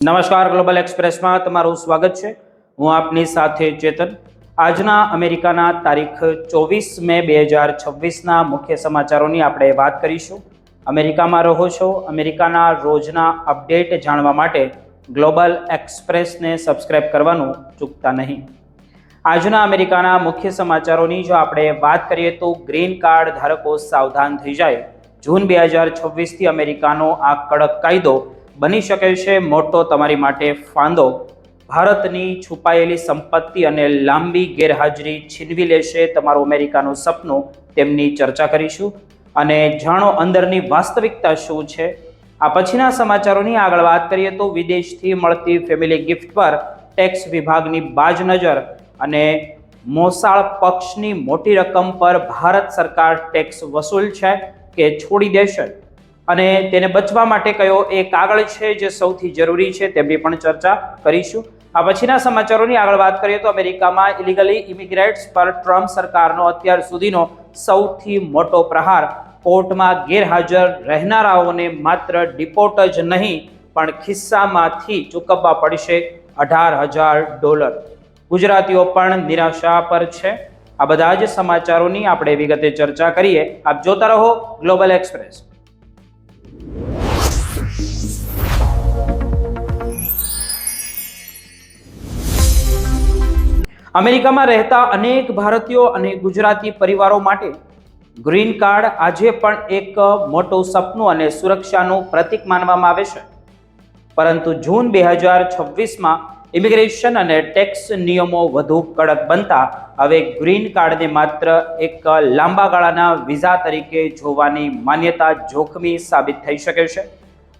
નમસ્કાર, ગ્લોબલ એક્સપ્રેસમાં તમારું સ્વાગત છે. હું આપની સાથે ચેતન. આજના અમેરિકાના તારીખ 24 મે 2026ના મુખ્ય સમાચારોની આપણે વાત કરીશું. અમેરિકામાં રહો છો, અમેરિકાના રોજના અપડેટ જાણવા માટે ગ્લોબલ એક્સપ્રેસને સબસ્ક્રાઇબ કરવાનું ચૂકતા નહીં. આજના અમેરિકાના મુખ્ય સમાચારોની જો આપણે વાત કરીએ તો ગ્રીન કાર્ડ ધારકો સાવધાન થઈ જાય. જૂન 2026થી અમેરિકાનો આ કડક કાયદો બની શકે છે મોટો તમારી માટે ફાંદો. ભારતની છુપાયેલી સંપત્તિ અને લાંબી ગેરહાજરી છીનવી લેશે તમારું અમેરિકાનું સપનું. તેમની ચર્ચા કરીશું અને જાણો અંદરની વાસ્તવિકતા શું છે. આ પછીના સમાચારોની આગળ વાત કરીએ તો વિદેશથી મળતી ફેમિલી ગિફ્ટ પર ટેક્સ વિભાગની બાજ નજર અને મોસાળ પક્ષની મોટી રકમ પર ભારત સરકાર ટેક્સ વસૂલ છે કે છોડી દેશે અને તેને બચવા માટે કયો એ કાગળ છે જે સૌથી જરૂરી છે તેમની પણ ચર્ચા કરીશું. આ પછીના સમાચારોની આગળ વાત કરીએ તો અમેરિકામાં ઇલીગલી ઇમિગ્રેટ્સ પર ટ્રમ્પ સરકારનો અત્યાર સુધીનો સૌથી મોટો પ્રહાર. કોર્ટમાં ગેરહાજર રહેનારાઓને માત્ર ડિપોર્ટ જ નહીં પણ ખિસ્સામાંથી ચૂકવવા પડશે $18,000. ગુજરાતીઓ પણ નિરાશા પર છે. આ બધા જ સમાચારોની આપણે વિગતે ચર્ચા કરીએ. આપ જોતા રહો ગ્લોબલ એક્સપ્રેસ. અમેરિકામાં રહેતા અનેક ભારતીયો અને ગુજરાતી પરિવારો માટે ગ્રીન કાર્ડ આજે પણ એક મોટું સપનું અને સુરક્ષાનું પ્રતીક માનવામાં આવે છે. પરંતુ જૂન 2026માં ઇમિગ્રેશન અને ટેક્સ નિયમો વધુ કડક બનતા હવે ગ્રીન કાર્ડને માત્ર એક લાંબા ગાળાના વિઝા તરીકે જોવાની માન્યતા જોખમી સાબિત થઈ શકે છે.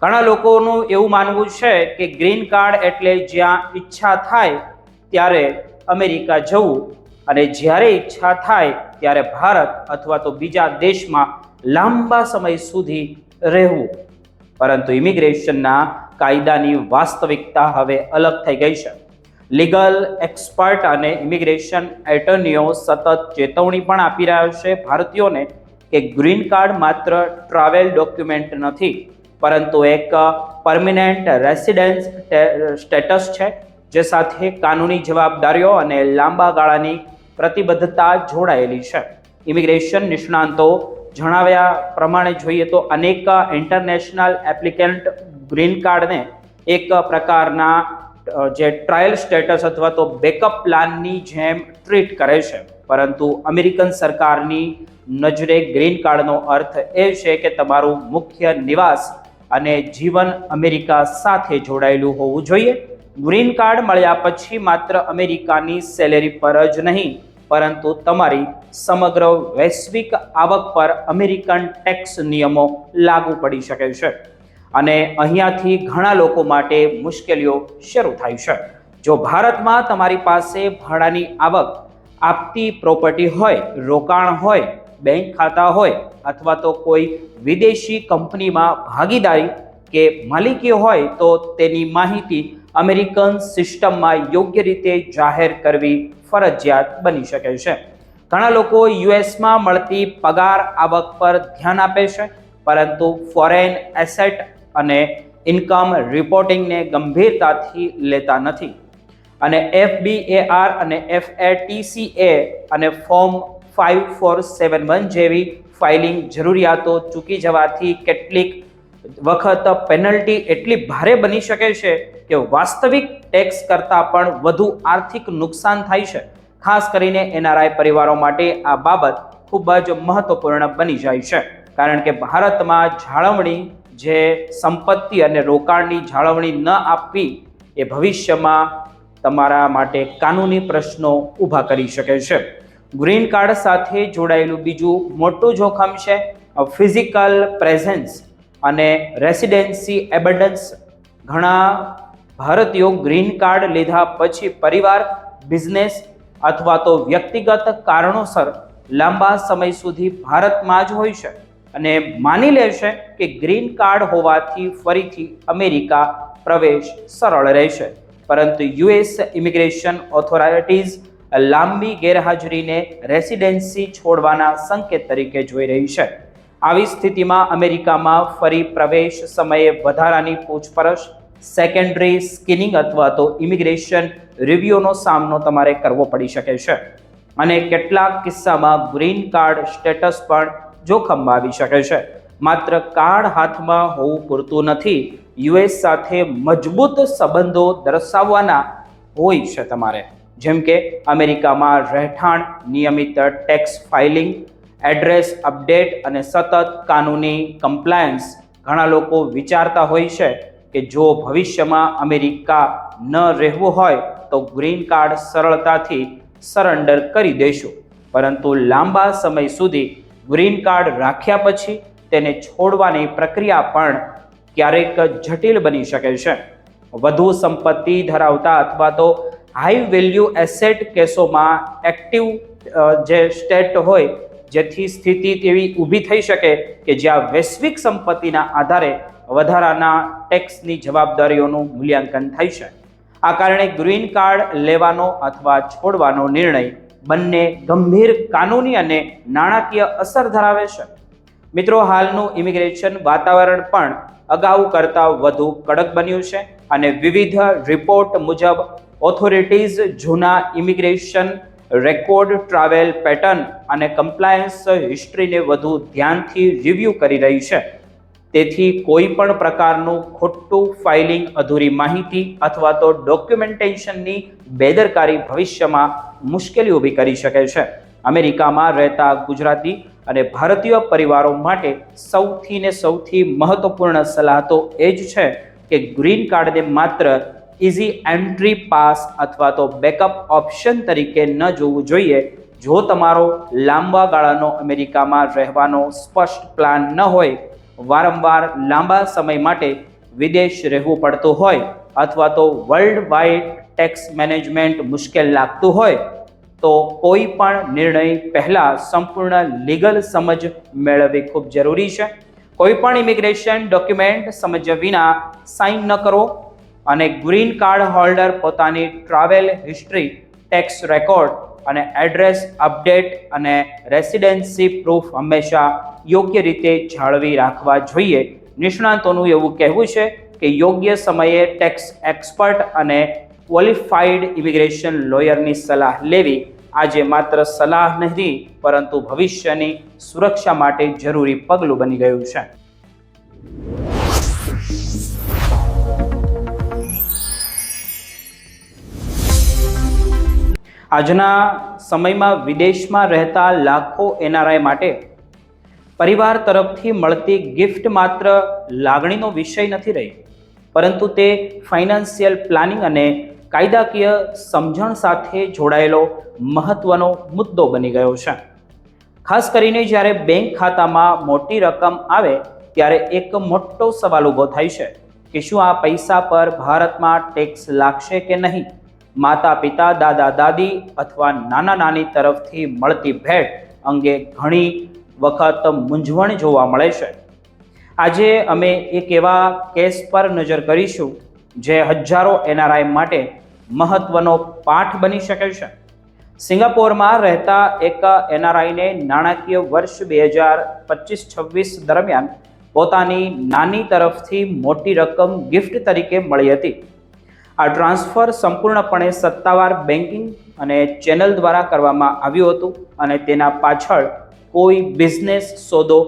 ઘણા લોકોનું એવું માનવું છે કે ગ્રીન કાર્ડ એટલે જ્યાં ઈચ્છા થાય ત્યારે અમેરિકા જવું અને જ્યારે ઈચ્છા થાય ત્યારે ભારત અથવા તો બીજા દેશમાં લાંબા સમય સુધી રહેવું. પરંતુ ઇમિગ્રેશનના કાયદાની વાસ્તવિકતા હવે અલગ થઈ ગઈ છે. લીગલ એક્સપર્ટ અને ઇમિગ્રેશન એટર્નીઓ સતત ચેતવણી પણ આપી રહ્યા છે ભારતીયોને કે ગ્રીન કાર્ડ માત્ર ટ્રાવેલ ડોક્યુમેન્ટ નથી પરંતુ એક પરમેનન્ટ રેસિડેન્સ સ્ટેટસ છે જે સાથે કાનૂની જવાબદારીઓ અને લાંબા ગાળાની પ્રતિબદ્ધતા જોડાયેલી છે. ઇમિગ્રેશન નિષ્ણાંતો જણાવ્યા પ્રમાણે જોઈએ તો અનેક ઇન્ટરનેશનલ એપ્લિકેન્ટ ગ્રીન કાર્ડને એક પ્રકારના જે ટ્રાયલ સ્ટેટસ અથવા તો બેકઅપ પ્લાનની જેમ ટ્રીટ કરે છે. પરંતુ અમેરિકન સરકારની નજરે ગ્રીન કાર્ડનો અર્થ એ છે કે તમારું મુખ્ય નિવાસ અને જીવન અમેરિકા સાથે જોડાયેલું હોવું જોઈએ. ગ્રીન કાર્ડ મળ્યા પછી માત્ર અમેરિકાની સેલેરી પર જ નહીં પરંતુ તમારી સમગ્ર વૈશ્વિક આવક પર અમેરિકન ટેક્સ નિયમો લાગુ પડી શકે છે અને અહીંયાથી ઘણા લોકો માટે મુશ્કેલીઓ શરૂ થાય છે. જો ભારતમાં તમારી પાસે ભાડાની આવક આપતી પ્રોપર્ટી હોય, રોકાણ હોય, બેંક ખાતા હોય અથવા તો કોઈ વિદેશી કંપનીમાં ભાગીદારી કે માલિકી હોય તો તેની માહિતી અમેરિકન સિસ્ટમમાં યોગ્ય રીતે જાહેર કરવી ફરજિયાત બની શકે છે. ઘણા લોકો યુએસમાં મળતી પગાર આવક પર ધ્યાન આપે છે પરંતુ ફોરેન એસેટ અને ઇન્કમ રિપોર્ટિંગને ગંભીરતાથી લેતા નથી અને FBAR અને FATCA અને ફોર્મ 5471 જેવી ફાઇલિંગ જરૂરિયાતો ચૂકી જવાથી કેટલીક વખત પેનલ્ટી એટલી ભારે બની શકે છે કે વાસ્તવિક ટેક્સ કરતાં પણ વધુ આર્થિક નુકસાન થાય છે. ખાસ કરીને NRI પરિવારો માટે આ બાબત ખૂબ જ મહત્વપૂર્ણ બની જાય છે કારણ કે ભારતમાં જાળવણી જે સંપત્તિ અને રોકાણની જાળવણી ન આપવી એ ભવિષ્યમાં તમારા માટે કાનૂની પ્રશ્નો ઊભા કરી શકે છે. ગ્રીન કાર્ડ સાથે જોડાયેલું બીજું મોટું જોખમ છે ફિઝિકલ પ્રેઝન્સ અને રેસિડેન્સી એબન્ડન્સ. ઘણા ભારતીયો ગ્રીન કાર્ડ લીધા પછી પરિવાર, બિઝનેસ અથવા તો વ્યક્તિગત કારણોસર લાંબા સમય સુધી ભારતમાં જ હોય છે અને માની લે છે કે ગ્રીન કાર્ડ હોવાથી ફરીથી અમેરિકા પ્રવેશ સરળ રહેશે. પરંતુ US ઇમિગ્રેશન ઓથોરિટીઝ લાંબી ગેરહાજરીને રેસિડેન્સી છોડવાના સંકેત તરીકે જોઈ રહી છે. આવી સ્થિતિમાં અમેરિકામાં ફરી પ્રવેશ સમયે વધારાની પૂછપરછ સેકન્ડરી સ્કિનિંગ અથવા તો ઇમિગ્રેશન રિવ્યુનો સામનો તમારે કરવો પડી શકે છે અને કેટલાક કિસ્સામાં ગ્રીન કાર્ડ સ્ટેટસ પણ જોખમમાં આવી શકે છે. માત્ર કાર્ડ હાથમાં હોવું પૂરતું નથી, યુએસ સાથે મજબૂત સંબંધો દર્શાવવાના હોય છે તમારે, જેમ કે અમેરિકામાં રહેઠાણ, નિયમિત ટેક્સ ફાઇલિંગ, એડ્રેસ અપડેટ અને સતત કાનૂની કમ્પ્લાયન્સ. ઘણા લોકો વિચારતા હોય છે કે જો ભવિષ્યમાં અમેરિકા ન રહેવું હોય તો ગ્રીન કાર્ડ સરળતાથી સરેન્ડર કરી દઈશું, પરંતુ લાંબા સમય સુધી ગ્રીન કાર્ડ રાખ્યા પછી તેને છોડવાની પ્રક્રિયા પણ ક્યારેક જટિલ બની શકે છે. વધુ સંપત્તિ ધરાવતા અથવા તો હાઈ વેલ્યુ એસેટ કેસોમાં એક્ટિવ જે સ્ટેટ હોય, જેથી સ્થિતિ તેવી ઊભી થઈ શકે કે જ્યાં વૈશ્વિક સંપત્તિના આધારે વધારાના ટેક્સની જવાબદારીઓનું મૂલ્યાંકન થાય છે. આ કારણે ગ્રીન કાર્ડ લેવાનો અથવા છોડવાનો નિર્ણય બંને ગંભીર કાનૂની અને નાણાકીય અસર ધરાવે છે. મિત્રો, હાલનું ઇમિગ્રેશન વાતાવરણ પણ અગાઉ કરતાં વધુ કડક બન્યું છે અને વિવિધ રિપોર્ટ મુજબ ઓથોરિટીઝ જૂના ઇમિગ્રેશન રેકોર્ડ, ટ્રાવેલ પેટર્ન અને કમ્પ્લાયન્સ હિસ્ટ્રીને વધુ ધ્યાનથી રિવ્યૂ કરી રહી છે. તેથી કોઈ પણ પ્રકારનું ખોટું ફાઇલિંગ, અધૂરી માહિતી અથવા તો ડોક્યુમેન્ટેશનની બેદરકારી ભવિષ્યમાં મુશ્કેલી ઊભી કરી શકે છે. અમેરિકામાં રહેતા ગુજરાતી અને ભારતીય પરિવારો માટે સૌથી મહત્વપૂર્ણ સલાહ તો એ જ છે કે ગ્રીન કાર્ડને માત્ર ઇઝી એન્ટ્રી પાસ અથવા તો બેકઅપ ઓપ્શન તરીકે ન જોવું જોઈએ. જો તમારો લાંબા ગાળાનો અમેરિકામાં રહેવાનો સ્પષ્ટ પ્લાન ન હોય, વારંવાર લાંબા સમય માટે વિદેશ રહેવું પડતું હોય અથવા તો વર્લ્ડ વાઇડ ટેક્સ મેનેજમેન્ટ મુશ્કેલ લાગતું હોય, તો કોઈ પણ નિર્ણય પહેલાં સંપૂર્ણ લીગલ સમજ મેળવવી ખૂબ જરૂરી છે. કોઈ પણ ઇમિગ્રેશન ડોક્યુમેન્ટ સમજ્યા વિના સાઇન ન કરો અને ગ્રીન કાર્ડ હોલ્ડર પોતાની ટ્રાવેલ હિસ્ટ્રી, ટેક્સ રેકોર્ડ અને એડ્રેસ અપડેટ અને રેસિડેન્સી પ્રૂફ હંમેશા યોગ્ય રીતે જાળવી રાખવા જોઈએ. નિષ્ણાતોનું એવું કહેવું છે કે યોગ્ય સમયે ટેક્સ એક્સપર્ટ અને ક્વોલિફાઈડ ઇમિગ્રેશન લોયરની સલાહ લેવી આજે માત્ર સલાહ નહીં, પરંતુ ભવિષ્યની સુરક્ષા માટે જરૂરી પગલું બની ગયું છે. આજના સમયમાં વિદેશમાં રહેતા લાખો એનઆરઆઈ માટે પરિવાર તરફથી મળતી ગિફ્ટ માત્ર લાગણીનો વિષય નથી રહી, પરંતુ તે ફાઇનાન્શિયલ પ્લાનિંગ અને કાયદાકીય સમજણ સાથે જોડાયેલો મહત્વનો મુદ્દો બની ગયો છે. ખાસ કરીને જ્યારે બેંક ખાતામાં મોટી રકમ આવે ત્યારે એક મોટો સવાલ ઊભો થાય છે કે શું આ પૈસા પર ભારતમાં ટેક્સ લાગશે કે નહીં. માતા પિતા, દાદા દાદી અથવા નાના નાની તરફથી મળતી ભેટ અંગે ઘણી વખત મૂંઝવણ જોવા મળે છે. આજે અમે એક એવા કેસ પર નજર કરીશું જે હજારો એનઆરઆઈ માટે મહત્વનો પાઠ બની શકે છે. સિંગાપોરમાં રહેતા એક એનઆરઆઈને નાણાકીય વર્ષ 2025-26 દરમિયાન પોતાની નાની તરફથી મોટી રકમ ગિફ્ટ તરીકે મળી હતી. આ ટ્રાન્સફર સંપૂર્ણપણે સત્તાવાર બેન્કિંગ અને ચેનલ દ્વારા કરવામાં આવ્યું હતું અને તેના પાછળ કોઈ બિઝનેસ સોદો,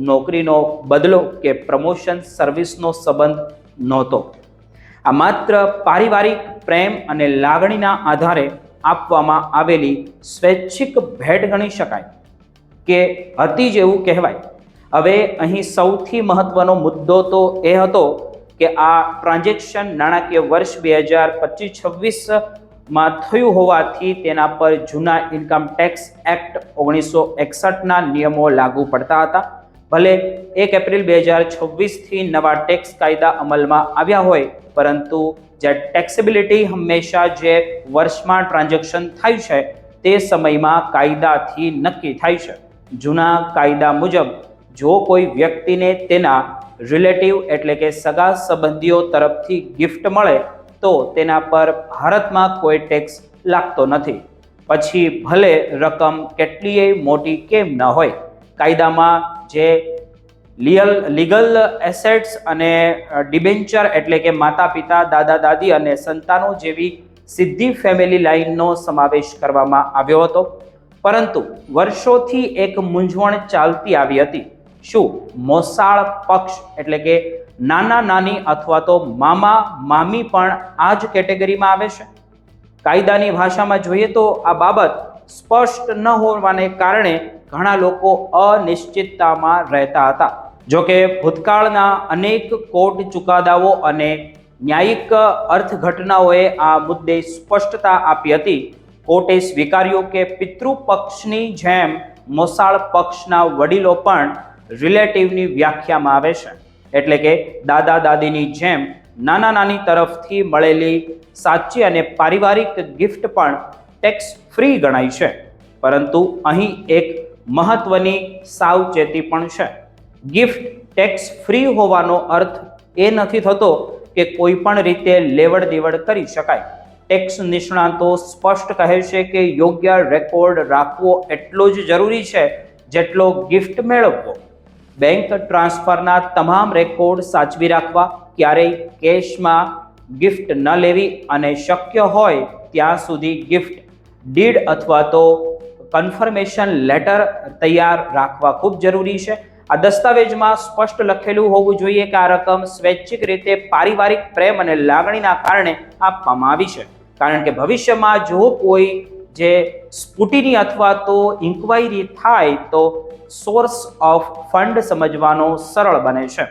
નોકરીનો બદલો કે પ્રમોશન સર્વિસનો સંબંધ નહોતો. આ માત્ર પારિવારિક પ્રેમ અને લાગણીના આધારે આપવામાં આવેલી સ્વૈચ્છિક ભેટ ગણી શકાય કે હતી જ એવું કહેવાય. હવે અહીં સૌથી મહત્વનો મુદ્દો તો એ હતો કે આ ટ્રાન્ઝેક્શન નાણાકીય વર્ષ 2025-26માં થયું હોવાથી તેના પર જૂના ઇન્કમ ટેક્સ એક્ટ 1961ના નિયમો લાગુ પડતા હતા. ભલે 1 એપ્રિલ 2026થી નવા ટેક્સ કાયદા અમલમાં આવ્યા હોય, પરંતુ જે ટેક્સેબિલિટી હંમેશા જે વર્ષમાં ટ્રાન્ઝેક્શન થાય છે તે સમયમાં કાયદાથી નક્કી થાય છે. જૂના કાયદા મુજબ જો કોઈ વ્યક્તિને તેના રિલેટિવ એટલે કે સગા સંબંધીઓ તરફથી ગિફ્ટ મળે તો તેના પર ભારતમાં કોઈ ટેક્સ લાગતો નથી, પછી ભલે રકમ કેટલીય મોટી કેમ ન હોય. કાયદામાં જે લીગલ એસેટ્સ અને ડિબેન્ચર એટલે કે માતા પિતા, દાદા દાદી અને સંતાનો જેવી સીધી ફેમિલી લાઇનનો સમાવેશ કરવામાં આવ્યો હતો. પરંતુ વર્ષોથી એક મૂંઝવણ ચાલતી આવી હતી. શું મોસાળ પક્ષ એટલે કે નાના નાની અથવા તો મામા મામી પણ આ જ કેટેગરીમાં આવે છે? કાયદાની ભાષામાં જોઈએ તો આ બાબત સ્પષ્ટ ન હોવાને કારણે ઘણા લોકો અનિશ્ચિતતામાં રહેતા હતા. જોકે ભૂતકાળના અનેક કોર્ટ ચુકાદાઓ અને ન્યાયિક અર્થઘટનાઓએ આ મુદ્દે સ્પષ્ટતા આપી હતી. કોર્ટે સ્વીકાર્યું કે પિતૃપક્ષની જેમ મોસાળ પક્ષના વડીલો પણ રિલેટિવની વ્યાખ્યામાં આવે છે. એટલે કે દાદા દાદીની જેમ નાના નાની તરફથી મળેલી સાચી અને પારિવારિક ગિફ્ટ પણ ટેક્સ ફ્રી ગણાય છે. પરંતુ અહીં એક મહત્વની સાવચેતી પણ છે. ગિફ્ટ ટેક્સ ફ્રી હોવાનો અર્થ એ નથી થતો કે કોઈ પણ રીતે લેવડ દેવડ કરી શકાય. ટેક્સ નિષ્ણાતો સ્પષ્ટ કહે છે કે યોગ્ય રેકોર્ડ રાખવો એટલો જ જરૂરી છે જેટલો ગિફ્ટ મેળવવો. બેંક ટ્રાન્સફરના તમામ રેકોર્ડ સાચવી રાખવા, ક્યારેય કેશમાં ગિફ્ટ ન લેવી અને શક્ય હોય ત્યાં સુધી ગિફ્ટ ડીડ અથવા તો કન્ફર્મેશન લેટર તૈયાર રાખવા ખૂબ જરૂરી છે. આ દસ્તાવેજમાં સ્પષ્ટ લખેલું હોવું જોઈએ કે આ રકમ સ્વૈચ્છિક રીતે પારિવારિક પ્રેમ અને લાગણીના કારણે આપવામાં આવી છે. કારણ કે ભવિષ્યમાં જો કોઈ જે સ્કૂટીની અથવા તો ઇન્ક્વાયરી થાય તો સોર્સ ઓફ ફંડ સમજવાનો સરળ બને છે.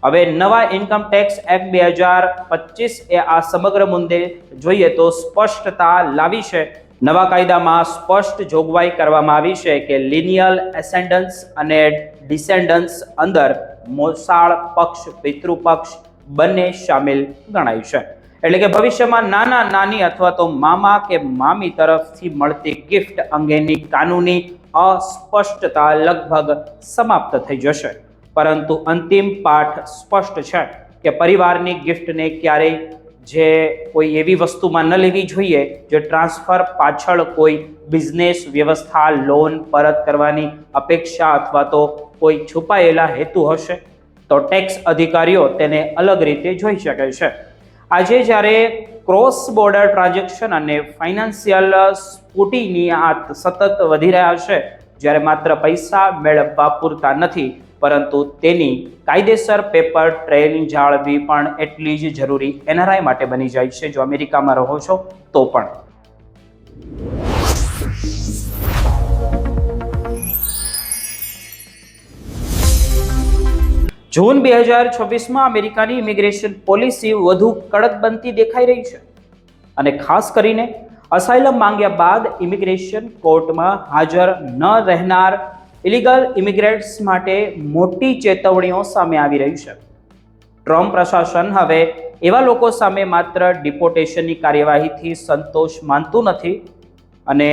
હવે નવા ઇન્કમ ટેક્સ એક્ટ 2025 એ આ સમગ્ર મુદ્દે જોઈએ તો સ્પષ્ટતા લાવી છે. નવા કાયદામાં સ્પષ્ટ જોગવાઈ કરવામાં આવી છે કે લિનિયલ એસેન્ડન્સ અને ડિસેન્ડન્સ અંદર મોસાળ પક્ષ, પિતૃપક્ષ બંને શામેલ ગણાય છે. એટલે કે ભવિષ્યમાં નાના નાની અથવા તો મામા કે મામી તરફથી મળતી ગિફ્ટ અંગેની કાનૂની અસ્પષ્ટતા લગભગ સમાપ્ત થઈ જશે. પરંતુ અંતિમ પાઠ સ્પષ્ટ છે કે પરિવારની ગિફ્ટને ક્યારેય જે કોઈ એવી વસ્તુમાં ન લેવી જોઈએ જે ટ્રાન્સફર પાછળ કોઈ બિઝનેસ વ્યવસ્થા, લોન પરત કરવાની અપેક્ષા અથવા તો કોઈ છુપાયેલા હેતુ હશે તો ટેક્સ અધિકારીઓ તેને અલગ રીતે જોઈ શકે છે. આજે જ્યારે ક્રોસ બોર્ડર ટ્રાન્ઝેક્શન અને ફાઇનાન્શિયલ સ્કૂટીની સતત વધી રહ્યા છે, જ્યારે માત્ર પૈસા મેળવવા પૂરતા નથી પરંતુ તેની કાયદેસર પેપર ટ્રેલ જાળવવી પણ એટલી જ જરૂરી એનઆરઆઈ માટે બની જાય છે જો અમેરિકામાં રહો છો તો પણ. જૂન 2026માં અમેરિકાની ઇમિગ્રેશન પોલિસી વધુ કડક બનતી દેખાઈ રહી છે અને ખાસ કરીને અસાઇલમ માંગ્યા બાદ ઇમિગ્રેશન કોર્ટમાં હાજર ન રહેનાર ઇલીગલ ઇમિગ્રન્ટ્સ માટે મોટી ચેતવણીઓ સામે આવી રહી છે. ટ્રમ્પ પ્રશાસન હવે એવા લોકો સામે માત્ર ડિપોર્ટેશનની કાર્યવાહીથી સંતોષ માનતું નથી અને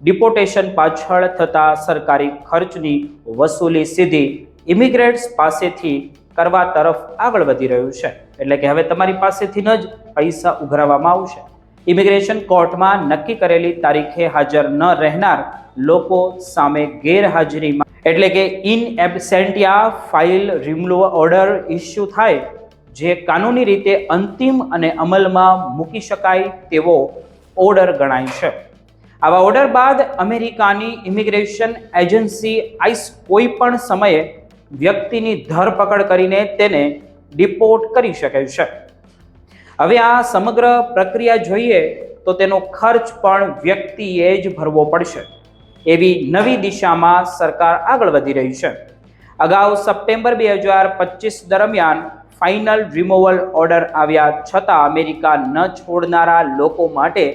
ડિપોર્ટેશન પાછળ થતા સરકારી ખર્ચની વસૂલી સીધી ઇમિગ્રન્ટ્સ પાસેથી કરવા તરફ આગળ વધી રહ્યું છે. એટલે કે હવે તમારી પાસેથી જ પૈસા ઉઘરાવવામાં આવશે. ઇમિગ્રેશન કોર્ટમાં નક્કી કરેલી તારીખે હાજર ન રહેનાર લોકો સામે ગેરહાજરીમાં એટલે કે in absentia file removal order issue થાય, જે કાનૂની રીતે અંતિમ અને અમલમાં મૂકી શકાય તેવો ઓર્ડર ગણાય છે. આવા ઓર્ડર બાદ અમેરિકાની ઇમિગ્રેશન એજન્સી આઈસ કોઈ પણ સમયે વ્યક્તિની ધરપકડ કરીને તેને ડિપોર્ટ કરી શકે છે. હવે આ સમગ્ર પ્રક્રિયા જોઈએ તો તેનો ખર્ચ પણ વ્યક્તિએ જ ભરવો પડશે. એવી નવી દિશામાં સરકાર આગળ વધી રહી છે. અગાઉ સપ્ટેમ્બર 2025 દરમિયાન ફાઇનલ રિમૂવલ ઓર્ડર આવ્યા છતાં અમેરિકા ન છોડનારા લોકો માટે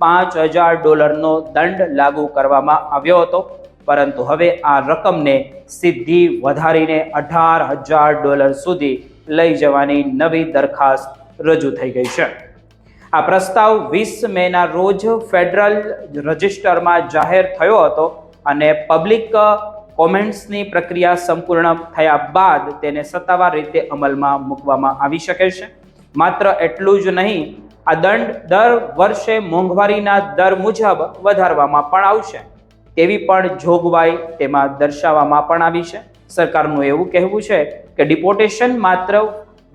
$5,000નો દંડ લાગુ કરવામાં આવ્યો હતો. પરંતુ હવે આ રકમને સીધી વધારીને $18,000 સુધી લઈ જવાની નવી દરખાસ્ત રજૂ થઈ ગઈ છે. આ પ્રસ્તાવ 20 મેના રોજ ફેડરલ રજિસ્ટરમાં જાહેર થયો હતો અને પબ્લિક કોમેન્ટ્સની પ્રક્રિયા સંપૂર્ણ થયા બાદ તેને સત્તાવાર રીતે અમલમાં મૂકવામાં આવી શકે છે. માત્ર એટલું જ નહીં, આ દંડ દર વર્ષે મોંઘવારીના દર મુજબ વધારવામાં પણ આવશે તેવી પણ જોગવાઈ તેમાં દર્શાવવામાં પણ આવી છે. સરકારનું એવું કહેવું છે કે ડિપોર્ટેશન માત્ર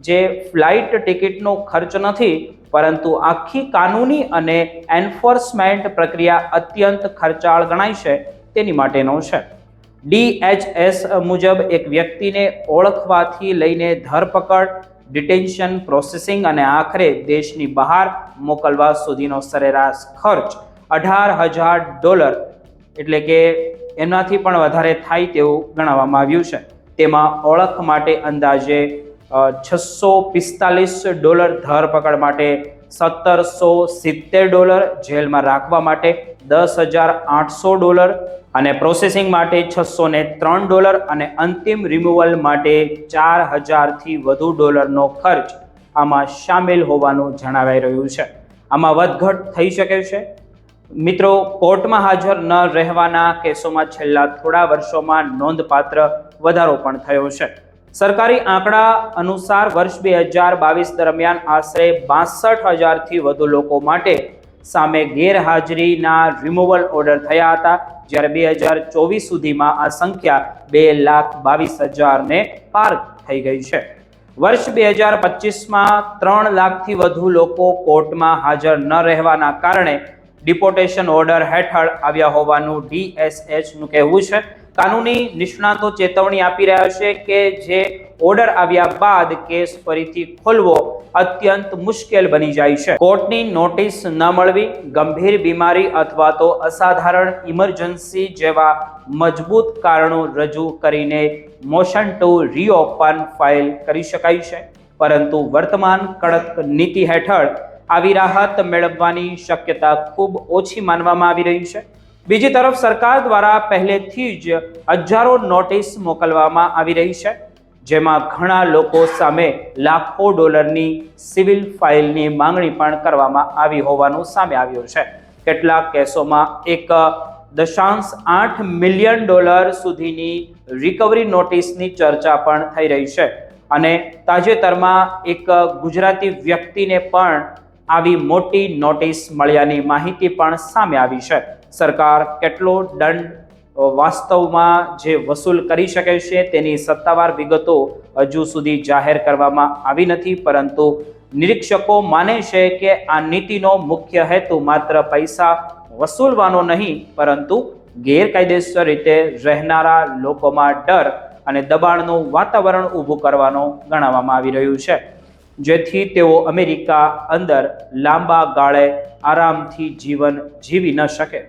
જે ફ્લાઇટ ટિકિટનો ખર્ચ નથી, પરંતુ આખી કાનૂની અને એન્ફોર્સમેન્ટ પ્રક્રિયા અત્યંત ખર્ચાળ ગણાય છે તેની માટેનો છે. DHS મુજબ એક વ્યક્તિને ઓળખવાથી લઈને ધરપકડ, ડિટેન્શન, પ્રોસેસિંગ અને આખરે દેશની બહાર મોકલવા સુધીનો સરેરાશ ખર્ચ $18,000 એટલે કે એનાથી પણ વધારે થાય તેવું ગણવામાં આવ્યું છે. તેમાં ઓળખ માટે અંદાજે $645, ધરપકડ માટે $1,770, જેલમાં રાખવા માટે $10,800 અને પ્રોસેસિંગ માટે $603 અને અંતિમ રિમૂવલ માટે $4,000થી વધુ ડોલરનો ખર્ચ આમાં સામેલ હોવાનું જણાવાઈ રહ્યું છે. આમાં વધઘટ થઈ શકે છે. મિત્રો, કોર્ટમાં હાજર ન રહેવાના કેસોમાં છેલ્લા થોડા વર્ષોમાં નોંધપાત્ર વધારો પણ થયો છે. સરકારી આંકડા અનુસાર વર્ષ 2022 દરમિયાન આશરે 62,000થી વધુ લોકો માટે સામે ગેરહાજરીના રિમૂવલ ઓર્ડર થયા હતા, જ્યારે 2024 સુધીમાં આ સંખ્યા 2,22,000ને પાર થઈ ગઈ છે. વર્ષ 2025માં 3 લાખથી વધુ લોકો કોર્ટમાં હાજર ન રહેવાના કારણે ડિપોર્ટેશન ઓર્ડર હેઠળ આવ્યા હોવાનું DSHનું કહેવું છે. કાનૂની નિષ્ણાતો ચેતવણી આપી રહ્યા છે કે જે ઓર્ડર આવ્યા બાદ કેસ ફરીથી ખોલવો અત્યંત મુશ્કેલ બની જાય છે. કોર્ટની નોટિસ ન મળવી, ગંભીર બીમારી અથવા તો અસાધારણ ઇમરજન્સી જેવા મજબૂત કારણો રજૂ કરીને મોશન ટુ રીઓપન ફાઇલ કરી શકાય છે, પરંતુ વર્તમાન કડક નીતિ હેઠળ આવી રાહત મેળવવાની શક્યતા ખૂબ ઓછી માનવામાં આવી રહી છે. બીજી તરફ સરકાર દ્વારા પહેલેથી જ હજારો નોટિસ મોકલવામાં આવી રહી છે, જેમાં ઘણા લોકો સામે લાખો ડોલરની સિવિલ ફાઇલની માંગણી પણ કરવામાં આવી હોવાનું સામે આવ્યું છે. કેટલાક કેસોમાં $1.8 મિલિયન સુધીની રિકવરી નોટિસની ચર્ચા પણ થઈ રહી છે અને તાજેતરમાં એક ગુજરાતી વ્યક્તિને પણ આવી મોટી નોટિસ મળ્યાની માહિતી પણ સામે આવી છે. સરકાર કેટલો દંડ વાસ્તવમાં જે વસૂલ કરી શકે છે તેની સત્તાવાર વિગતો હજુ સુધી જાહેર કરવામાં આવી નથી, પરંતુ નિરીક્ષકો માને છે કે આ નીતિનો મુખ્ય હેતુ માત્ર પૈસા વસૂલવાનો નહીં, પરંતુ ગેરકાયદેસર રીતે રહેનારા લોકોમાં ડર અને દબાણનું વાતાવરણ ઊભું કરવાનો ગણાવવામાં આવી રહ્યું છે, જેથી તેઓ અમેરિકા અંદર લાંબા ગાળે આરામથી જીવન જીવી ન શકે.